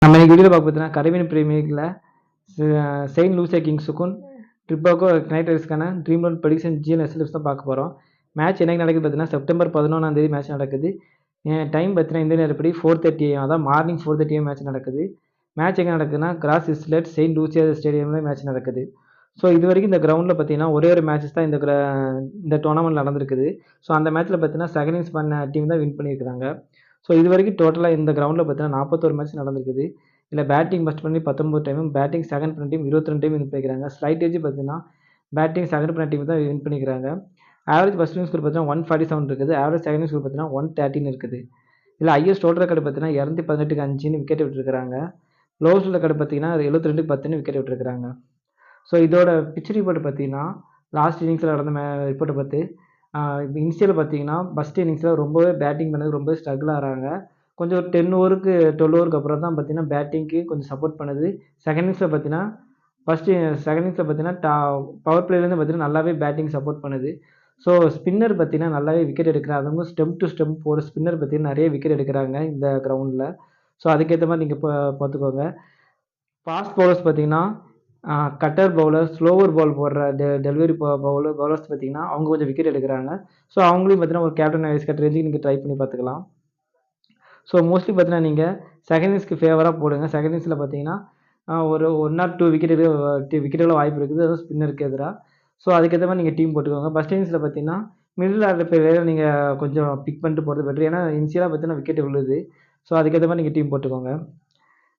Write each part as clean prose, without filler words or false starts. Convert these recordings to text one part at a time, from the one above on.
நம்ம இன்னைக்கு வீடியோவில் பார்க்க பார்த்தீங்கன்னா கரீபியன் பிரீமியர் லீக்ல செயின்ட் லூசியா கிங்ஸுக்கும் ட்ரிப்பாக்கோ நைட் ரைடர்ஸ்க்கான ட்ரீம் லோன் ப்ரெடிக்ஷன் ஜிஎல் தான் பார்க்க போகிறோம். மேட்ச் என்னைக்கு நடக்குது பார்த்தீங்கன்னா செப்டம்பர் 11 மேட்ச் நடக்குது. டைம் பார்த்தீங்கன்னா இந்திய நேரப்படி 4:30 AM, அதான் மார்னிங் 4:30 AM மேட்ச் நடக்குது. மேட்ச் எங்கே நடக்குதுன்னா கிராஸ் இஸ்லெட் செயின்ட் லூசியா ஸ்டேடியமில் மேட்ச் நடக்குது. ஸோ இது வரைக்கும் இந்த கிரவுண்டில் பார்த்தீங்கன்னா ஒரே ஒரு மேட்சஸ் தான் இந்த டோர்னமெண்ட் நடந்திருக்குது. ஸோ அந்த மேட்ச்சில் பார்த்தீங்கன்னா செகண்ட் இன்னிங்ஸ் பண்ண டீம் தான் வின் பண்ணியிருக்காங்க. ஸோ இது வரைக்கும் டோட்டலாக இந்த கிரவுண்டில் பார்த்தீங்கன்னா 41 மேட்ச் நடந்திருக்குது. இல்லை பேட்டிங் ஃபஸ்ட் பண்ணி 19 டைமும், பேட்டிங் செகண்ட் பண்ண டீம் 22 டைம் வின் பண்ணிக்கிறாங்க. ஸ்லைட்டேஜ் பார்த்தீங்கன்னா பேட்டிங் செகண்ட் பண்ண டீம் தான் வின் பண்ணிக்கிறாங்க. ஆவரேஜ் ஃபஸ்ட் இன்னிங்ஸ் ஸ்கோர் பார்த்தீங்கன்னா 147 இருக்குது. ஆவரேஜ் செகண்ட் இன்னிங்ஸ் ஸ்கோர் பார்த்தீங்கன்னா 113 இருக்குது. இல்லை ஹையஸ்ட் டோட்டல் ரெக்கார்டு பார்த்தீங்கன்னா 218க்கு 5ன்னு விக்கெட் விட்டுருக்காங்க. லோவஸ்ட் ரெக்கார்டு பார்த்தீங்கன்னா 72க்கு 10ன்னு விக்கெட் விட்டுருக்காங்க. ஸோ இதோட பிச் ரிப்போர்ட் பார்த்தீங்கன்னா லாஸ்ட் இன்னிங்ஸில் நடந்த ரிப்போர்ட்டை பார்த்து இனிஷியல் பார்த்தீங்கன்னா ஃபஸ்ட் இன்னிங்ஸில் ரொம்பவே பேட்டிங் பண்ணது ரொம்பவே ஸ்ட்ரகிள் ஆகிறாங்க. கொஞ்சம் ஒரு 10 ஓவருக்கு 12 ஓவருக்கு அப்புறம் தான் பார்த்தீங்கன்னா பேட்டிங்க்கு கொஞ்சம் சப்போர்ட் பண்ணுது. செகண்ட் இன்னிங்ஸில் பார்த்தீங்கன்னா செகண்ட் இன்னிங்ஸில் பார்த்தீங்கன்னா பவர் பிளேலேருந்து பார்த்தீங்கன்னா நல்லாவே பேட்டிங் சப்போர்ட் பண்ணுது. ஸோ ஸ்பின்னர் பார்த்தீங்கன்னா நல்லாவே விக்கெட் எடுக்கிறாங்க. அதுவும் ஸ்டெம்ப் டு ஸ்டெம்ப் போகிற ஸ்பின்னர் பார்த்தீங்கன்னா நிறைய விக்கெட் எடுக்கிறாங்க இந்த கிரவுண்டில். ஸோ அதுக்கேற்ற மாதிரி நீங்கள் பார்த்துக்கோங்க. ஃபாஸ்ட் பவுலர்ஸ் பார்த்தீங்கன்னா கட்டர் பவுலர், ஸ்லோவர் பால் போடுற டெலிவரி பவுலர்ஸ் பார்த்தீங்கன்னா அவங்க கொஞ்சம் விக்கெட் எடுக்கிறாங்க. ஸோ அவங்களையும் பார்த்தீங்கன்னா ஒரு கேப்டன் வைஸ் கேப்டன் ரேஞ்சுக்கு நீங்கள் ட்ரை பண்ணி பார்த்துக்கலாம். ஸோ மோஸ்ட்லி பார்த்தீங்கன்னா நீங்கள் செகண்ட் இன்னிங்ஸ்க்கு ஃபேவராக போடுங்க. செகண்ட் இன்னிங்ஸில் பார்த்தீங்கன்னா ஒரு 1 or 2 விக்கெட்டுகள வாய்ப்பு இருக்குது, அதுவும் ஸ்பின்னருக்கு எதிராக. ஸோ அதுக்கேற்ற மாதிரி நீங்கள் டீம் போட்டுக்கோங்க. ஃபஸ்ட் இன்னிங்ஸில் பார்த்தீங்கன்னா மிடில் ஆர்டர் பிளேயரை நீங்கள் கொஞ்சம் பிக் பண்ணிட்டு போகிறது பெட்டர். ஏன்னா இனிஷியலாக பார்த்தீங்கன்னா விக்கெட் விழுது. ஸோ அதுக்கேற்ற மாதிரி நீங்கள் டீம் போட்டுக்கோங்க.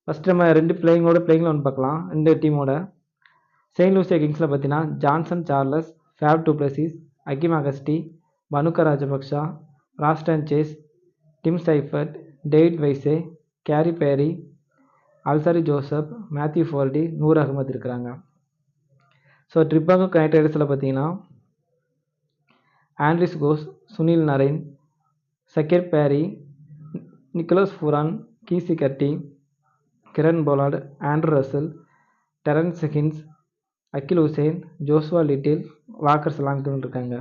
ஃபஸ்ட்டு நம்ம 2 பிளேயிங்கோட ஒன்று பார்க்கலாம். 2 டீமோட செயின்ட் லூசியா கிங்ஸில் பார்த்தீங்கன்னா Johnson Charles, Faf du Plessis, Akeem Auguste, Bhanuka Rajapaksa, Roston Chase, Tim Seifert, David Wiese, Khary Pierre, Alzarri Joseph, Matthew Forde, Noor Ahmad இருக்கிறாங்க. ஸோ ட்ரிப்பாக்கோ நைட் ரைடர்ஸில் பார்த்தீங்கன்னா Andries Gous, Sunil Narine, Shakere Parris, Nicholas Pooran, Keacy Carty, Kieron Pollard, Andrew Russell, Terrance Hinds, Akeal Hosein, Joshua Little, Waqar சலாங்கன்னு இருக்காங்க.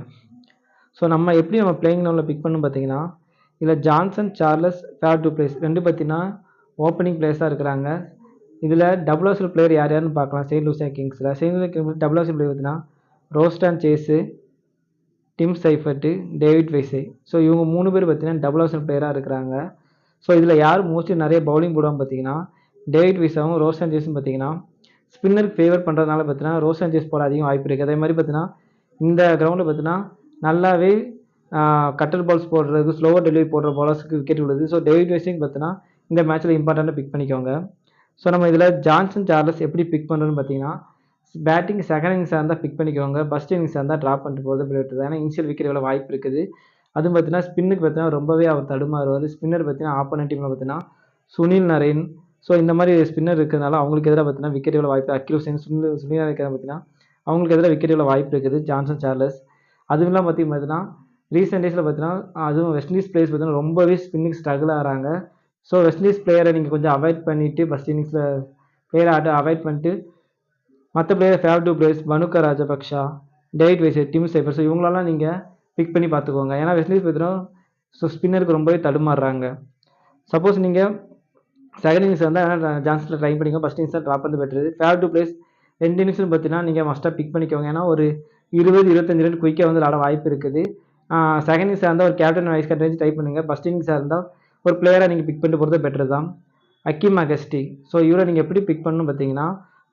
So நம்ம எப்படி playing லெவலில் big பண்ணணும் பார்த்தீங்கன்னா இதில் Johnson, Charles, Faf to place ரெண்டு பார்த்தீங்கன்னா ஓப்பனிங் பிளேயர்ஸாக இருக்கிறாங்க. இதில் டபுள் ஆர்சல் பிளேயர் யார் யாருன்னு பார்க்கலாம். செயின்ட் லூசியா கிங்ஸில் டபுள் ஆர்சல் பிளேயர் பார்த்தீங்கன்னா Roston Chase, Tim Seifert, David Wiese. So இவங்க 3 பேர் பார்த்தீங்கன்னா டபுள் ஆர்சல் பிளேயராக இருக்கிறாங்க. ஸோ இதில் யார் மோஸ்ட்லி நிறைய பவுலிங் போடுவாங்க பார்த்தீங்கன்னா டேவிட் வைஸாகவும் ரோஸ்டன் சேஸும் பார்த்தீங்கன்னா ஸ்பின்னருக்கு ஃபேவர் பண்ணுறதுனால பார்த்தீங்கன்னா ரோஸ்டன் சேஸ் போட அதிகம் வாய்ப்பு இருக்குது. அதே மாதிரி பார்த்தீங்கன்னா இந்த கிரவுண்டில் பார்த்தீங்கன்னா நல்லாவே கட்டர் பால்ஸ் போடுறது, ஸ்லோவர் டெலிவரி போடுற பாலர்ஸுக்கு விக்கெட் விழுது. ஸோ டேவிட் வைஸையும் பார்த்தீங்கன்னா இந்த மேட்ச்சில் இம்பார்ட்டண்ட்டாக பிக் பண்ணிக்கோங்க. ஸோ நம்ம இதில் ஜான்சன் சார்லஸ் எப்படி பிக் பண்ணுறோன்னு பார்த்தீங்கன்னா பேட்டிங் செகண்ட் இன்னிங்ஸாக இருந்தால் பிக் பண்ணிக்கோங்க. ஃபஸ்ட் இன்னிங்ஸாக இருந்தால் ட்ராப் பண்ணிட்டு போகிறது பெட்டர். ஏன்னா இனிஷியல் விக்கெட் எவ்வளோ வாய்ப்பு இருக்குது. அதுவும் பார்த்தீங்கன்னா ஸ்பின்னுக்கு பார்த்தீங்கன்னா ரொம்பவே அவர் தடுமாறுவார். ஸ்பின்னர் பார்த்தீங்கன்னா ஆப்போனன்ட் டீமில் பார்த்தீங்கன்னா சுனில் நரேன், ஸோ இந்த மாதிரி ஸ்பின்னர் இருக்கிறதுனால அவங்களுக்கு எதிராக பார்த்தீங்கன்னா விக்கெட் எவ்வளோ வாய்ப்பு, அகில் ஹுசேன், சுனில் நரேன் பார்த்தீங்கன்னா அவங்களுக்கு எதிராக விக்கெட் எவ்வளோ வாய்ப்பு இருக்குது ஜான்சன் சார்லஸ். அதுவும் இல்லாமல் பார்த்தீங்கன்னா ரீசெண்ட் டேஸில் பார்த்தீங்கன்னா அதுவும் வெஸ்ட் இண்டீஸ் பிளேயர்ஸ் பார்த்தீங்கன்னா ரொம்பவே ஸ்பின்னிங் ஸ்ட்ரகிள் ஆகிறாங்க. ஸோ வெஸ்ட் இண்டீஸ் பிளேயரை நீங்கள் கொஞ்சம் அவாய்ட் பண்ணிவிட்டு ஃபஸ்ட் இன்னிங்ஸில் பிளேயரை அவாய்ட் பண்ணிட்டு மற்ற player fave two players Bhanuka Rajapaksa, David Wiese, Tim Seifert, so இவங்களெல்லாம் நீங்கள் பிக் பண்ணி பார்த்துக்கோங்க. ஏன்னா வெஸ்ட் இண்டீஸ் பார்த்தீங்கன்னா ஸ்பின்னருக்கு ரொம்பவே தடுமாறுறாங்க. சப்போஸ் நீங்கள் செகண்ட் இன்னிங்ஸ் வந்தால் ஜான்சனில் ட்ரை பண்ணிக்கோங்க. ஃபஸ்ட் இன்னிங்ஸில் ட்ராப் பண்ணது பெட்டர். ஃபேவ் டு பிளேஸ் 2 இன்னிங்ஸ்னு பார்த்தீங்கன்னா நீங்கள் மஸ்ட்டாக பிக் பண்ணிக்கோங்க. ஏன்னா ஒரு 20-25 ரன் குயிக்காக வந்து விளாட வாய்ப்பு இருக்குது. செகண்ட் இன்னிங்ஸாக இருந்தால் ஒரு கேப்டன் வைஸ் கேப்டன் ட்ரை பண்ணுங்கள். ஃபஸ்ட் இன்னிங்ஸாக இருந்தால் ஒரு பிளேயரை நீங்கள் பிக் பண்ணிட்டு போகிறது பெட்டர் தான். அகிம் அகஸ்டி, ஸோ இவரை நீங்கள் எப்படி பிக் பண்ணணும் பார்த்தீங்கன்னா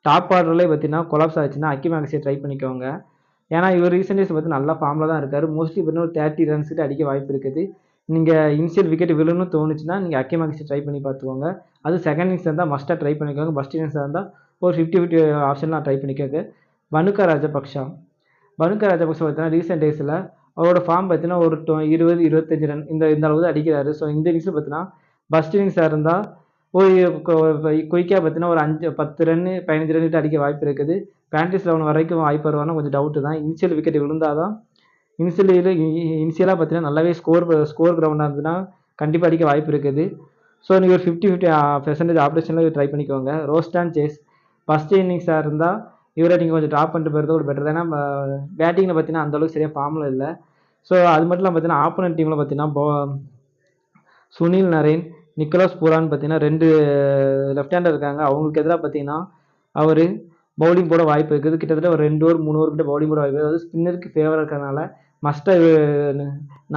டாப் ஆர்டர்லேயே பார்த்தீங்கன்னா கொலாப்ஸ் ஆச்சுன்னா அகிம் அகஸ்டியை ட்ரை பண்ணிக்கோங்க. ஏன்னா இவர் ரீசெண்ட் டேஸ் பார்த்து நல்லா ஃபார்மில் தான் இருக்கார். மோஸ்ட்லி பார்த்தீங்கன்னா ஒரு 30 ரன்ஸ் கிட்ட அடிக்க வாய்ப்பு இருக்குது. நீங்கள் இனிஷியல் விக்கெட் விழுன்னு தோணுச்சுன்னா நீங்கள் அகிம் அகஸ்டி ட்ரை பண்ணி பார்த்துக்கோங்க. அது செகண்ட் இன்னிங்ஸ் இருந்தால் மஸ்ட்டாக ட்ரை பண்ணிக்கோங்க. ஃபஸ்ட் இன்னிங்ஸாக இருந்தால் ஒரு 50-50 ஆப்ஷன்லாம் ட்ரை பண்ணிக்கோங்க. பனுகா ராஜபக்ஷா பார்த்தீங்கன்னா ரீசெண்ட் டேஸில் அவரோட ஃபார்ம் பார்த்தீங்கன்னா ஒரு 20-25 ரன் இந்த அளவு தான் அடிக்கிறாரு. ஸோ இந்த இன்னிங்ஸில் பார்த்தீங்கன்னா ஃபஸ்ட் இன்னிங்ஸாக இருந்தால் ஒரு குயிக்காக பார்த்தீங்கன்னா ஒரு 10 ரன் 15 ரன் கிட்ட அடிக்க வாய்ப்பு இருக்குது. பேண்டிஸ் 11 வரைக்கும் வாய்ப்பு வருவானா கொஞ்சம் டவுட்டு தான். இனிஷியல் விக்கெட் விழுந்தால் தான் இனிஷியலாக பார்த்தீங்கன்னா நல்லாவே ஸ்கோர் கிரவுண்டாக இருந்ததுன்னா கண்டிப்பாக அடிக்க வாய்ப்பு இருக்குது. ஸோ நீங்கள் ஒரு 50-50% ஆப்ரேஷனில் ட்ரை பண்ணிக்கோங்க. ரோஸ்டன் சேஸ் ஃபஸ்ட் இன்னிங்ஸாக இருந்தால் இவரை நீங்கள் கொஞ்சம் ட்ராப் பண்ணிட்டு போகிறது ஒரு பெட்டர். ஏன்னா பேட்டிங்கில் பார்த்தீங்கன்னா அந்தளவுக்கு சரியாக ஃபார்மில் இல்லை. ஸோ அது மட்டும் இல்லாமல் பார்த்தீங்கன்னா ஆப்போனன்ட் டீமில் பார்த்தீங்கன்னா சுனில் நரேன், நிக்கோலஸ் பூரான் பார்த்தீங்கன்னா 2 லெஃப்ட் ஹேண்டர் இருக்காங்க. அவங்களுக்கு எதிராக பார்த்தீங்கன்னா அவர் பவுலிங் போட வாய்ப்பு இருக்குது. கிட்டத்தட்ட ஒரு 2 ஓவர் 3 ஓவர் கிட்ட பவுலிங் போட வாய்ப்பு இருக்குது. அதாவது ஸ்பின்னருக்கு ஃபேவராக இருக்கிறதுனால மஸ்ட்டாக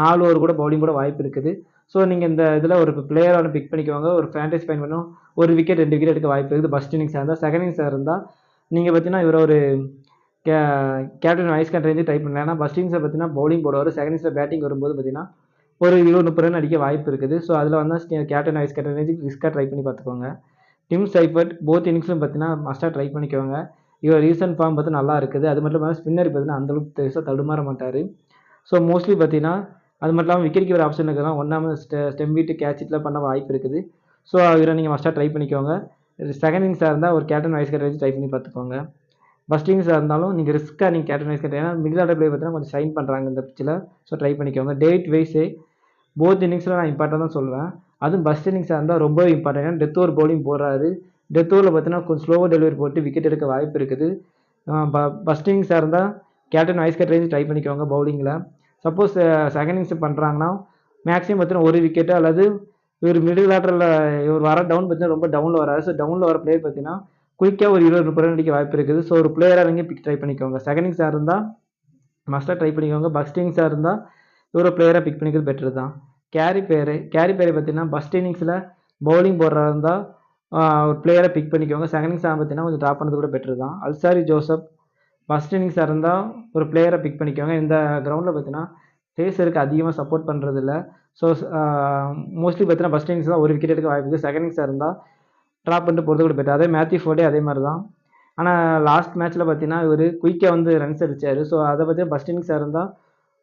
4 ஓவர் கூட பவுலிங் போட வாய்ப்பு இருக்குது. ஸோ நீங்கள் இந்த இதில் ஒரு பிளேயரை பிக் பண்ணிக்குவாங்க. ஒரு ஃபேண்டசி பாயிண்ட் பண்ணும், ஒரு விக்கெட் 2 விக்கெட் எடுக்க வாய்ப்பு இருக்குது. ஃபர்ஸ்ட் இன்னிங்ஸாக இருந்தால். செகண்ட் இன்னிங்ஸாக இருந்தால் நீங்கள் பார்த்தீங்கன்னா இவர் ஒரு captain vice captain range try பண்ணலாம். ஏன்னா ஃபர்ஸ்ட் இன்னிங்ஸில் பார்த்தீங்கன்னா பவுலிங் போடுவார். செகண்ட் இன்னிங்ஸில் பேட்டிங் வரும்போது பார்த்தீங்கன்னா ஒரு 20-30 ரன் அடிக்க வாய்ப்பு இருக்குது. ஸோ அதில் வந்தால் கேப்டன் வைஸ் கேப்டன் ரேஞ்சு ரிஸ்க்காக ட்ரை பண்ணி பார்த்துக்கோங்க. டிம் சைஃபர்ட் போத் இன்னிங்ஸ்லும் பார்த்தீங்கன்னா மஸ்ட்டாக ட்ரை பண்ணிக்கோங்க. இவர் ரீசன்ட் ஃபார்ம் பார்த்து நல்லா இருக்குது. அது மட்டும் இல்லாமல் ஸ்பின்னர் பார்த்தீங்கன்னா அந்தளவுக்கு பெருசாக தடுமாற மாட்டார். ஸோ மோஸ்ட்லி பார்த்தீங்கன்னா அது மட்டும் இல்லாமல் விக்கெட் கீப்பர் ஆப்ஷன் இருக்கலாம். ஒன்றாம ஸ்டெம் வீட்டு கேட்ச் இட்லாம் பண்ண வாய்ப்பு இருக்குது. ஸோ இவரை நீங்கள் மஸ்ட்டாக ட்ரை பண்ணிக்கோங்க. செகண்ட் இன்னிங்ஸாக இருந்தால் ஒரு கேப்டன் வைஸ் கேப்டன் வச்சு ட்ரை பண்ணி பார்த்துக்கோங்க. ஃபர்ஸ்ட் இன்னிங்ஸாக இருந்தாலும் நீங்கள் ரிஸ்க்காக நீங்கள் கேப்டன் வைஸ் கேப்டன், ஏன்னா மிடில் ஆர்டர் பிளே பார்த்தீங்கன்னா கொஞ்சம் ஷைன் பண்ணுறாங்க இந்த பிச்சில். ஸோ ட்ரை பண்ணிக்கோங்க. டேவிட் வைஸே போத் இன்னிங்ஸில் நான் இம்பார்ட்டன் தான் சொல்லுவேன். அதுவும் ஃபர்ஸ்ட் இன்னிங்ஸாக இருந்தால் ரொம்ப இம்பார்ட்டன். ஏன்னா டெத் ஓவர் பவுலிங் போடுறாரு. டெத் ஓவரில் பார்த்தீங்கன்னா கொஞ்சம் ஸ்லோவாக டெலிவரி போட்டு விக்கெட் எடுக்க வாய்ப்பு இருக்குது. ஃபர்ஸ்ட் இன்னிங்ஸாக இருந்தால் captain vice captain range try பண்ணிக்கோங்க பவுலிங்கில். சப்போஸ் செகண்ட் இன்னிங்ஸ் பண்ணுறாங்கன்னா மேக்ஸிமம் பார்த்தீங்கன்னா ஒரு விக்கெட்டு அல்லது இவர் மிடில் ஆர்டரில் இவர் வர டவுன் பார்த்தீங்கன்னா ரொம்ப டவுனில் வராது. ஸோ டவுனில் வர பிளேயர் பார்த்தீங்கன்னா குயிக்காக ஒரு 20-30 ரன் அடிக்க வாய்ப்பு இருக்குது. ஸோ ஒரு பிளேயராக நீங்கள் பிக் ட்ரை பண்ணிக்கோங்க. செகண்ட் இன்னிங்ஸாக இருந்தால் மஸ்ட்டாக ட்ரை பண்ணிக்கோங்க. ஃபர்ஸ்ட் இன்னிங்ஸாக இருந்தால் இவர் பிளேயராக பிக் பண்ணிக்கிறது பெட்டர் தான். கேரி பேரை பார்த்தீங்கன்னா ஃபர்ஸ்ட் இன்னிங்ஸில் பவுலிங் போடுறா இருந்தால் ஒரு பிளேயரை பிக் பண்ணிக்கோங்க. செகண்ட் இன்னிங்ஸாக பார்த்தீங்கன்னா கொஞ்சம் ட்ராப் பண்ணது கூட பெட்டர் தான். அல்சாரி ஜோசப் ஃபர்ஸ்ட் இன்னிங்ஸாக இருந்தால் ஒரு பிளேயரை பிக் பண்ணிக்கோங்க. இந்த கிரவுண்டில் பார்த்தீங்கன்னா பேசருக்கு அதிகமாக சப்போர்ட் பண்ணுறதில்ல. ஸோ மோஸ்ட்லி பார்த்தீங்கன்னா ஃபர்ஸ்ட் இன்னிங்ஸ் தான் ஒரு விக்கெட் எடுக்க வாய்ப்பு இருக்குது. செகண்ட் இன்னிங்ஸாக இருந்தால் ட்ராப் பண்ணிட்டு போகிறது கூட பெட்டர். அதே மேத்யூ ஃபோர்டே அதே மாதிரி தான். ஆனால் லாஸ்ட் மேட்ச்சில் பார்த்தீங்கன்னா இவர் குயிக்காக வந்து ரன்ஸ் அடிச்சார். ஸோ அதை பற்றி ஃபர்ஸ்ட் இன்னிங்ஸாக இருந்தால்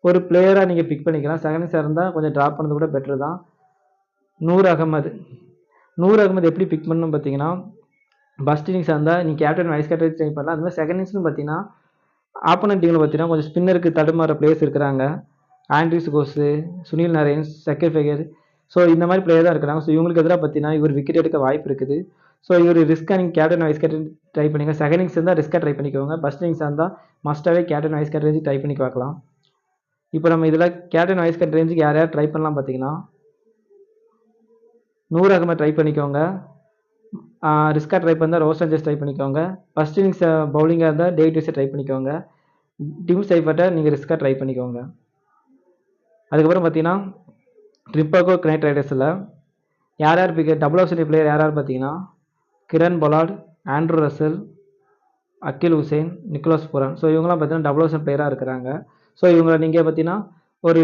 ஒரு பிளேயராக நீங்கள் பிக் பண்ணிக்கலாம். செகண்ட் இன்னிங்ஸாக இருந்தால் கொஞ்சம் ட்ராப் பண்ணது கூட பெட்டர் தான். நூர் அகமது எப்படி பிக் பண்ணணும் பார்த்தீங்கன்னா ஃபர்ஸ்ட் இன்னிங்ஸாக இருந்தால் நீங்கள் கேப்டன் வைஸ் கேப்டன் ட்ரை பண்ணலாம். அது மாதிரி செகண்ட் இன்னிங்ஸ்னு பார்த்தீங்கன்னா ஆப்போனன்ட் டீமில் பார்த்தீங்கன்னா கொஞ்சம் ஸ்பின்னருக்கு தடுமாற பிளேயர்ஸ் இருக்கிறாங்க. ஆண்ட்ரிஸ் கோஸு, சுனில் நரேன், சக்கர் ஃபெகர். ஸோ இந்த மாதிரி பிளேயர் தான் இருக்கிறாங்க. ஸோ இவங்களுக்கு எதிராக பார்த்தீங்கன்னா இவர் விக்கெட் எடுக்க வாய்ப்பு இருக்குது. ஸோ இவர் ரிஸ்க்காக நீங்கள் கேப்டன் வைஸ் கேப்டன் ட்ரை பண்ணிங்க. செகண்ட் இன்னிங்ஸ் இருந்தால் ரிஸ்க்காக ட்ரை பண்ணிக்கோங்க. ஃபர்ஸ்ட் இன்னிங்ஸாக இருந்தால் மஸ்ட்டாகவே captain vice captain range try பண்ணி பார்க்கலாம். இப்போ நம்ம இதில் கேப்டன் வைஸ் கேப்டன் ரேஞ்சுக்கு யார் யார் ட்ரை பண்ணலாம் பார்த்தீங்கன்னா நூர் அகமது ட்ரை பண்ணிக்கோங்க. ரிஸ்க்காக ட்ரை பண்ணால் ரோஸ் ஏஞ்சல்ஸ் ட்ரை பண்ணிக்கோங்க. ஃபர்ஸ்ட் இன்னிங்ஸ் பவுலிங்காக இருந்தால் டேவிட் வைஸை ட்ரை பண்ணிக்கோங்க. டிம் சைஃபர்ட்டை நீங்கள் ரிஸ்க்காக ட்ரை பண்ணிக்கோங்க. அதுக்கப்புறம் பார்த்தீங்கன்னா ட்ரிப்பாகோ நைட் ரைடர்ஸில் யார் யார் பிக் டபுள் ஆப்ஷன் பிளேயர் யார் யார் பார்த்தீங்கன்னா கிரண் பொலார்ட், ஆண்ட்ரூ ரசல், அகில் ஹுசைன், நிக்கோலஸ் பூரான். ஸோ இவங்களாம் பார்த்தீங்கன்னா டபுள் ஆப்ஷன் பிளேயராக இருக்கிறாங்க. ஸோ இவங்களை நீங்கள் பார்த்தீங்கன்னா ஒரு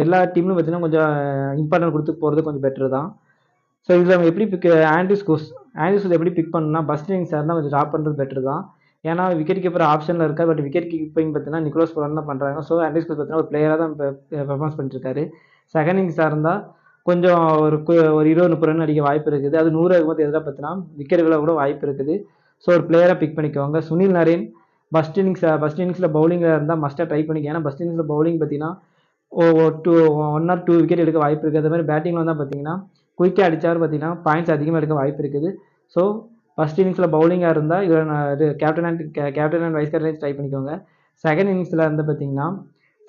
எல்லா டீம்லும் பார்த்தீங்கன்னா கொஞ்சம் இம்பார்ட்டன்ட் கொடுத்து போகிறது கொஞ்சம் பெட்டர் தான். ஸோ இதில் நம்ம எப்படி பிக் ஆண்ட்ரிஸ் கோஸ் எப்படி பிக் பண்ணணும்னா ஃபர்ஸ்ட் இன்னிங்ஸாக இருந்தால் கொஞ்சம் ட்ராப் பண்ணுறது பெட்டர் தான். ஏன்னா விக்கெட் கீப்பர் ஆப்ஷனில் இருக்கா. பட் விக்கெட் கீப்பிங் பார்த்தீங்கன்னா நிக்கோலஸ் பூரான் தான் பண்ணுறாங்க. ஸோ ஆண்ட்ரிஸ் கோஸ் பார்த்தீங்கன்னா ஒரு பிளேயராக தான் பெர்ஃபார்மன்ஸ் பண்ணிட்டுருக்காரு. செகண்ட் இன்னிங்ஸாக இருந்தால் கொஞ்சம் ஒரு 20-30 ரன் அடிக்க வாய்ப்பு இருக்குது. அது 100 அகமது எதிராக பார்த்தீங்கன்னா விக்கெட் விழ கூட வாய்ப்பு இருக்குது. ஸோ ஒரு பிளேயராக பிக் பண்ணிக்கோங்க. சுனில் நரேன் ஃபர்ஸ்ட் இன்னிங்ஸில் பவுலிங்கில் இருந்தால் மஸ்ட்டாக ட்ரை பண்ணிக்க. ஏன்னா ஃபர்ஸ்ட் இன்னிங்ஸில் பவுலிங் பார்த்தீங்கன்னா 1 or 2 விக்கெட் எடுக்க வாய்ப்பு இருக்குது. அதே மாதிரி பேட்டிங்கில் வந்தால் பார்த்தீங்கன்னா குயிக்காக அடித்தார் பார்த்தீங்கன்னா பாயிண்ட்ஸ் அதிகமாக எடுக்க வாய்ப்பு இருக்குது. ஸோ ஃபர்ஸ்ட் இன்னிங்ஸில் பவுலிங்காக இருந்தால் இவர் captain and vice captain try பண்ணிக்கோங்க. செகண்ட் இன்னிங்ஸில் இருந்து பார்த்தீங்கன்னா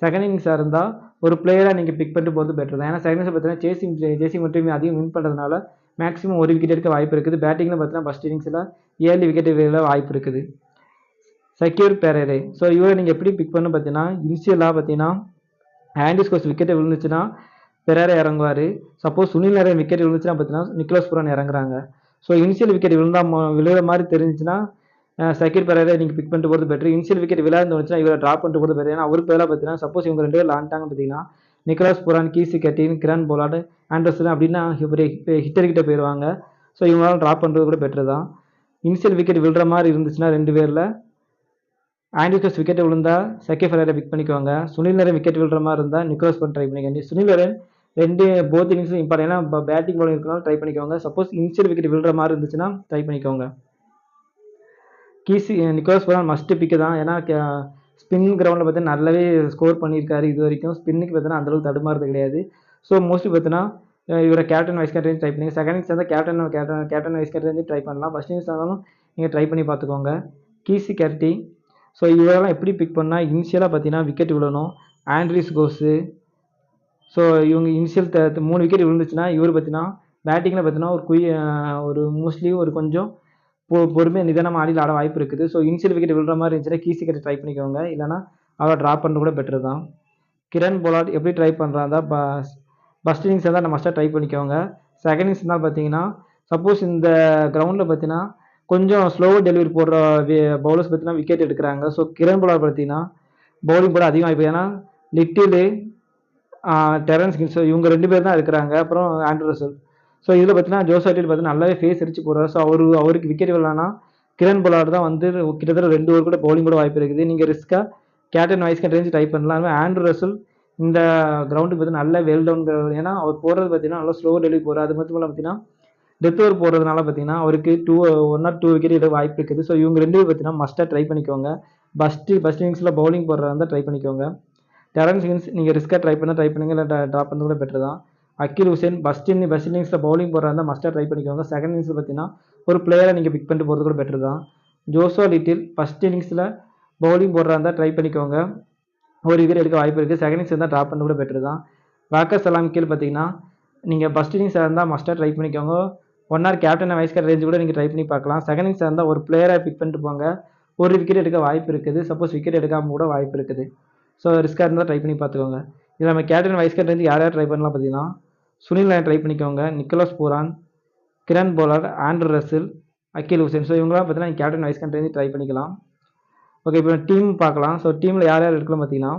செகண்ட் இன்னிங்ஸாக இருந்தால் ஒரு பிளேயராக நீங்கள் பிக் பண்ணிட்டு போகிறது பெட்டர் தான். ஏன்னா செகண்ட் இன்னிங்ஸில் பார்த்தீங்கன்னா சேசிங் மட்டுமே அதிகம் வின் பண்ணுறதுனால மேக்ஸிமம் ஒரு விக்கெட் எடுக்க வாய்ப்பு இருக்குது. பேட்டிங்கில் பார்த்தீங்கன்னா ஃபர்ஸ்ட் இன்னிங்ஸில் 7 விக்கெட் விழ வாய்ப்பு இருக்குது. சக்யூர் பெரேரே. ஸோ இவரை நீங்கள் எப்படி பிக் பண்ணு பார்த்தீங்கன்னா இனிஷியலாக பார்த்தீங்கன்னா ஆண்ட்ரிஸ் கோஸ் விக்கெட்டை விழுந்துச்சுன்னா பெரேரா இறங்குவார். சப்போஸ் சுனில் நரேன் விக்கெட் விழுந்துச்சுன்னா பார்த்தீங்கன்னா நிக்கோலஸ் பூரான் இறங்குறாங்க. ஸோ இனிஷியல் விக்கெட் விழுகிற மாதிரி தெரிஞ்சுச்சுன்னா சக்கீர் பெரேரா நீங்கள் பிக் பண்ணிட்டு போகிறது பெட்டர். இனிஷியல் விக்கெட் விளையாண்டு வந்துச்சுன்னா இவரை ட்ராப் பண்ணிட்டு போகிறது பெட்டர். ஏன்னா அவருக்கு பதிலாக பார்த்தீங்கன்னா சப்போஸ் இவங்க 2 பேர் லாண்டாங்க பார்த்தீங்கன்னா நிக்கோலஸ் பூரான், கீசி கட்டின், கிரண் பொலார்ட், ஆண்டர்சன் அப்படின்னா ஹிட்டர் கிட்ட போயிடுவாங்க. ஸோ இவங்களால ட்ராப் பண்ணுறது கூட பெட்டர் தான். இனிஷியல் விக்கெட் விழுற மாதிரி இருந்துச்சுன்னா 2 பேரில் ஆண்ட்ரிஸ் கோஸ் விக்கெட் விழுந்தா சக்கீர் பெரேரா பிக் பண்ணிக்கோங்க. சுனில் நரேன் விக்கெட் விழுற மாதிரி இருந்தால் நிக்கோலஸ் பூரான் ட்ரை பண்ணிக்கோங்க. சுனில் நரேன் போத் இன்னிங்ஸும் இம்பார்ட்டன். ஏன்னா பேட்டிங் பவுலிங் இருக்கனால ட்ரை பண்ணிக்கோங்க. சப்போஸ் இனிஷியல் விக்கெட் விழுற மாதிரி இருந்துச்சுன்னா ட்ரை பண்ணிக்கோங்க. நிக்கோலஸ் பூரான் மஸ்ட் பிக்கு தான். ஏன்னா ஸ்பின் கிரவுண்டில் பார்த்தீங்கன்னா நல்லாவே ஸ்கோர் பண்ணியிருக்காரு இது வரைக்கும். ஸ்பின்னுக்கு பார்த்தீங்கன்னா அந்தளவுக்கு தடுமாறது கிடையாது. ஸோ மோஸ்ட்லி பார்த்தீங்கன்னா இவரை கேப்டன் வைஸ் கேப்டன் ட்ரை பண்ணுங்க. செகண்ட் இன்னிங்ஸ் இருந்தால் கேப்டன் வைஸ் கேப்டன் ட்ரை பண்ணலாம். ஃபர்ஸ்ட் இன்னிங்ஸ் இருந்தாலும் நீங்கள் ட்ரை பண்ணி பார்த்துக்கோங்க. கீசி கட்டி. ஸோ இவரெல்லாம் எப்படி பிக் பண்ணால் இனிஷியலாக பார்த்தீங்கன்னா விக்கெட் விழணும். ஆண்ட்ரிஸ் கோஸு. ஸோ இவங்க இனிஷியல் 3 விக்கெட் விழுந்துச்சுன்னா இவர் பார்த்தீங்கன்னா பேட்டிங்கில் பார்த்தீங்கன்னா ஒரு மோஸ்ட்லி ஒரு கொஞ்சம் பொறுமையாக நிதானமாக ஆடியில் ஆட வாய்ப்பு இருக்குது. ஸோ இனிஷியல் விக்கெட் விழுற மாதிரி இருந்துச்சுன்னா கீசி கட்டி ட்ரை பண்ணிக்கோங்க. இல்லைனா அவரை ட்ராப் பண்ணுறது கூட பெட்டர் தான். கிரண் போலார்ட் எப்படி ட்ரை பண்ணுறாங்க ஃபஸ்ட் இன்னிங்ஸ் இருந்தால் நம்ம மஸ்ட்டாக ட்ரை பண்ணிக்கோங்க. செகண்ட் இன்னிங்ஸ் இருந்தால் பார்த்தீங்கன்னா சப்போஸ் இந்த கிரவுண்டில் பார்த்தீங்கன்னா கொஞ்சம் ஸ்லோ டெலிவரி போடுற பவுலர்ஸ் பார்த்தீங்கன்னா விக்கெட் எடுக்கிறாங்க. ஸோ கிரண் போலார்ட் பார்த்தீங்கன்னா பவுலிங் போட அதிகமாக வாய்ப்பு. ஏன்னா லிட்டிலு டெரன்ஸ் கின்ஸ் இவங்க 2 பேர் தான் இருக்கிறாங்க. அப்புறம் ஆண்ட்ரூ ரசல். ஸோ இதில் பார்த்தீங்கன்னா ஜோஷுவா லிட்டில் பார்த்தீங்கன்னா நல்லாவே ஃபேஸ் அடிச்சு போடுறாரு. ஸோ அவருக்கு விக்கெட் விடலான்னா கிரண் போலார்ட் தான் வந்து கிட்டத்தட்ட 2 ஓவர் கூட பவுலிங் கூட வாய்ப்பு இருக்குது. நீங்கள் ரிஸ்க்காக captain vice captain range try பண்ணலாம். ஆண்ட்ரூ ரசல் இந்த கிரவுண்டுக்கு பார்த்தீங்கன்னா நல்ல வெல் டவுன். ஏன்னா அவர் போடுறது பார்த்தீங்கன்னா நல்லா ஸ்லோ டெலிவரி போகிறார். அது மட்டும் இல்லாமல் பார்த்தீங்கன்னா டெத் ஓவர் போடுறதுனால பார்த்தீங்கன்னா அவருக்கு 1 or 2 விக்கெட் எடுக்க வாய்ப்பு இருக்குது. ஸோ இவங்க 2 பேர் பார்த்தீங்கன்னா மஸ்ட்டாக ட்ரை பண்ணிக்கோங்க. ஃபஸ்ட் இன்னிங்ஸில் பவுலிங் போடுறதா இருந்தால் ட்ரை பண்ணிக்கோங்க. டெரன்ஸ் கின்ஸ் நீங்கள் ரிஸ்க்காக ட்ரை பண்ணுங்க. இல்லை ட்ராப் பண்ணுறது கூட பெட்டர் தான். அகில் ஹுசேன் ஃபஸ்ட் இன்னிங்ஸில் பவுலிங் போடுறதா இருந்தால் மஸ்ட்டாக ட்ரை பண்ணிக்கோங்க. செகண்ட் இன்னிங்ஸில் பார்த்தீங்கன்னா ஒரு பிளேயரை நீங்கள் பிக் பண்ணிட்டு போகிறது கூட பெட்டர் தான். ஜோஷுவா லிட்டில் ஃபஸ்ட் இன்னிங்ஸில் பவுலிங் போடுறதா இருந்தால் ட்ரை பண்ணிக்கோங்க. ஒரு விக்கெட் எடுக்க வாய்ப்பு இருக்குது. செகண்ட் இன்னிங்ஸ் இருந்தால் ட்ராப் பண்ண கூட பெட்டர் தான். வாக்கர் சலாம் கீழ் பார்த்தீங்கன்னா நீங்கள் ஃபஸ்ட் இன்னிங்ஸாக இருந்தால் மஸ்ட்டாக ட்ரை பண்ணிக்கோங்க. 1 hour captain vice captain range கூட நீங்கள் ட்ரை பண்ணி பார்க்கலாம். செகண்ட் இன்னிங்ஸாக இருந்தால் ஒரு பிளேயரை பிக் பண்ணிட்டு போங்க. ஒரு விக்கெட் எடுக்க வாய்ப்பு இருக்குது. சப்போஸ் விக்கெட் எடுக்காமல் கூட வாய்ப்பு இருக்குது. ஸோ ரிஸ்க்காக இருந்தால் ட்ரை பண்ணி பார்த்துக்கோங்க. இதில் நம்ம கேப்டன் வைஸ் கேப்டன் ரேஞ்சு யார் ட்ரை பண்ணலாம் பார்த்தீங்கன்னா சுனில் நாயர் ட்ரை பண்ணிக்கோங்க. Nicholas Pooran, Kieron Pollard, Andrew Russell, Akeal Hosein. So இவங்களாம் பார்த்தீங்கன்னா captain vice captain range try பண்ணிக்கலாம். ஓகே, இப்போ டீம் பார்க்கலாம். ஸோ டீமில் யார் இருக்கலாம் பார்த்தீங்கன்னா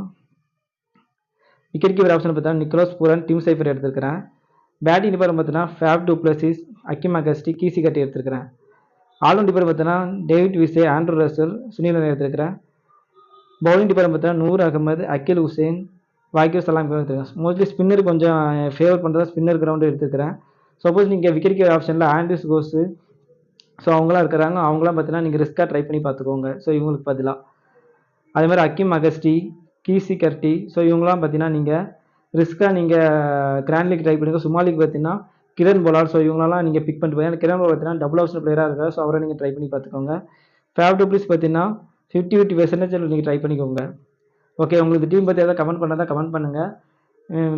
விக்கெட் கீப்பர் ஆப்ஷன் பார்த்தீங்கன்னா நிக்கோலஸ் பூரான், டிம் சைஃபர் எடுத்துருக்கிறேன். பேட்டிங் டிபார்ட்மெண்ட் பார்த்தீங்கன்னா Faf du Plessis, Akeem Auguste, Keacy Carty எடுத்துருக்கிறேன். ஆல்ரவுண்ட் டிபார்ட்மெண்ட் பார்த்தீங்கன்னா David Wiese, Andrew Russell, Sunil Nair எடுத்துருக்கிறேன். பவுலிங் டிபார்ட்மெண்ட் பார்த்தீங்கன்னா நூர் அகமது, அகில் ஹுசேன், வாக்கிர் சலாம் எடுத்துருக்கேன். மோஸ்ட்லி ஸ்பின்னர் கொஞ்சம் ஃபேவர் பண்ணுறதா ஸ்பின்னர் கிரவுண்டு எடுத்துருக்கிறேன். சப்போஸ் நீங்கள் விக்கெட் கீப்பர் ஆப்ஷனில் ஆண்ட்ரூஸ் கோஸு ஸோ அவங்களாம் இருக்கிறாங்க. அவங்களாம் பார்த்தீங்கன்னா நீங்கள் ரிஸ்க்காக ட்ரை பண்ணி பார்த்துக்கோங்க. ஸோ இவங்களுக்கு பதிலாக அதேமாதிரி அக்கிம் அகஸ்டி, கீசி கட்டி. ஸோ இவங்களாம் பார்த்தீங்கன்னா நீங்கள் ரிஸ்க்காக நீங்கள் கிராண்ட் லீக் ட்ரை பண்ணுங்க. சும்மா லீக் பார்த்தீங்கன்னா கிரண் போலார்ட். ஸோ இவங்களெல்லாம் நீங்கள் பிக் பண்ணிட்டு போய் கிரண் போலார்ட் பார்த்தீங்கன்னா டபுள் ஆப்ஷன் பிளேயராக இருக்கார். ஸோ அவரை நீங்கள் ட்ரை பண்ணி பார்த்துக்கோங்க. ஃபேவ் டூப்ளிஸ் பார்த்தீங்கன்னா 50% நீங்கள் ட்ரை பண்ணிக்கோங்க. ஓகே, உங்களுக்கு டீம் பற்றி எதாவது கமெண்ட் பண்ணால் கமெண்ட் பண்ணுங்கள்.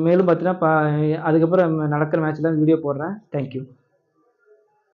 மேலும் பார்த்தீங்கன்னா அதுக்கப்புறம் நடக்கிற மேட்ச்சில் வீடியோ போடுறேன். தேங்க்யூ.